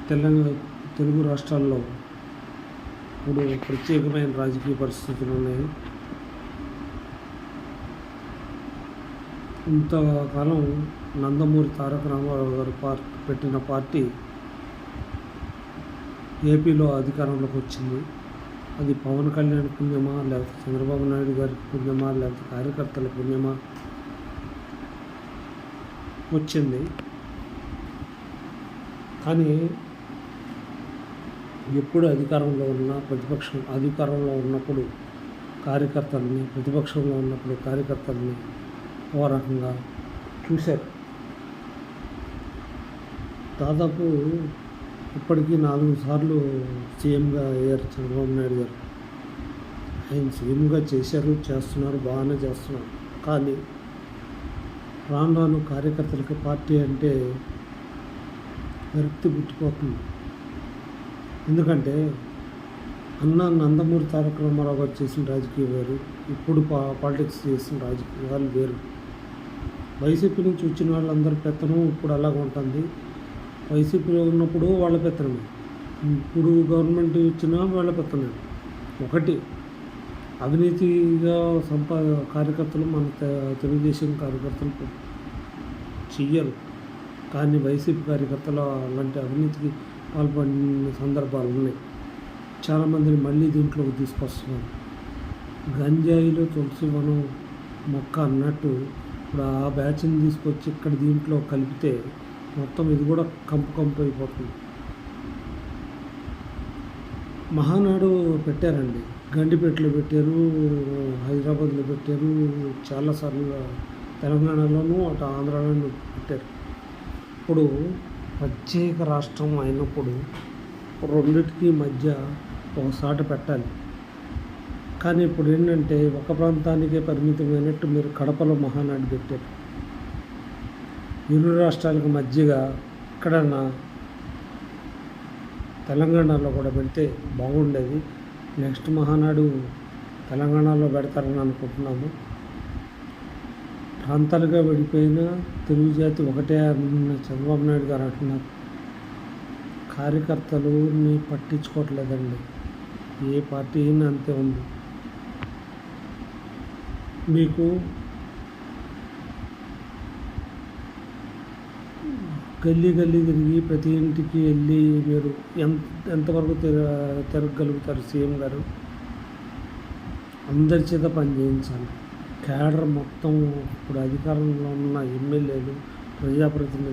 తెలంగాణ తెలుగు రాష్ట్రాల్లో ఇప్పుడు ప్రత్యేకమైన రాజకీయ పరిస్థితులు ఉన్నాయి. ఇంతకాలం నందమూరి తారక రామారావు గారు పెట్టిన పార్టీ ఏపీలో అధికారంలోకి వచ్చింది. అది పవన్ కళ్యాణ్ పుణ్యమా, లేకపోతే చంద్రబాబు నాయుడు గారి పుణ్యమా, లేకపోతే కార్యకర్తల పుణ్యమా వచ్చింది. కానీ ఎప్పుడు అధికారంలో ఉన్న అధికారంలో ఉన్నప్పుడు కార్యకర్తల్ని, ప్రతిపక్షంలో ఉన్నప్పుడు కార్యకర్తల్ని ఓ రకంగా చూశారు. దాదాపు ఇప్పటికీ 4 సార్లు సీఎంగా అయ్యారు చంద్రబాబు నాయుడు గారు. ఆయన సీఎంగా చేస్తున్నారు, బాగానే చేస్తున్నారు. కానీ రాను రాను కార్యకర్తలకి పార్టీ అంటే విరక్తి పుట్టిపోతుంది. ఎందుకంటే నందమూరి తారక రామారావు గారు చేసిన రాజకీయం వేరు, ఇప్పుడు పాలిటిక్స్ చేసిన రాజకీయాలు వేరు. వైసీపీ నుంచి వచ్చిన వాళ్ళందరి పెత్తనం ఇప్పుడు అలాగే ఉంటుంది. వైసీపీలో ఉన్నప్పుడు వాళ్ళ పెత్తనమే, ఇప్పుడు గవర్నమెంట్ ఇచ్చినా వాళ్ళ పెత్తనమే. ఒకటి అవినీతిగా కార్యకర్తలు మన తెలుగుదేశం కార్యకర్తలు చెయ్యరు. కానీ వైసీపీ కార్యకర్తలు అలాంటి అవినీతికి పాల్పడిన సందర్భాలు ఉన్నాయి. చాలామందిని మళ్ళీ దీంట్లోకి తీసుకొస్తున్నారు. గంజాయిలో తులసి వనం మొక్క అన్నట్టు ఇప్పుడు ఆ బ్యాచ్ని తీసుకొచ్చి ఇక్కడ దీంట్లో కలిపితే మొత్తం ఇది కూడా కంపు అయిపోతుంది. మహానాడు పెట్టారండి, గండిపేటలో పెట్టారు, హైదరాబాద్లో పెట్టారు, చాలాసార్లు తెలంగాణలోనూ అటు ఆంధ్రాలోనూ పెట్టారు. ఇప్పుడు ప్రత్యేక రాష్ట్రం అయినప్పుడు రెండింటికి మధ్య ఒకసాట పెట్టాలి. కానీ ఇప్పుడు ఏంటంటే ఒక ప్రాంతానికే పరిమితమైనట్టు మీరు కడపలో మహానాడు పెట్టారు. ఇరు రాష్ట్రాలకు మధ్యగా ఎక్కడన్నా తెలంగాణలో కూడా పెడితే బాగుండేది. నెక్స్ట్ మహానాడు తెలంగాణలో పెడతారని అనుకుంటున్నాము. ప్రాంతాలుగా విడిపోయిన తెలుగు జాతి ఒకటే అన్న చంద్రబాబు నాయుడు గారు అంటున్నారు. కార్యకర్తలుని పట్టించుకోవట్లేదండి. ఏ పార్టీ అయినా అంతే ఉంది. మీకు గల్లీ తిరిగి ప్రతి ఇంటికి వెళ్ళి మీరు ఎంతవరకు తిరగలుగుతారు? సీఎం గారు అందరి చేత పని చేయించాలి. క్యాడర్ మొత్తం ఇప్పుడు అధికారంలో ఉన్న ఎమ్మెల్యేలు, ప్రజాప్రతినిధులు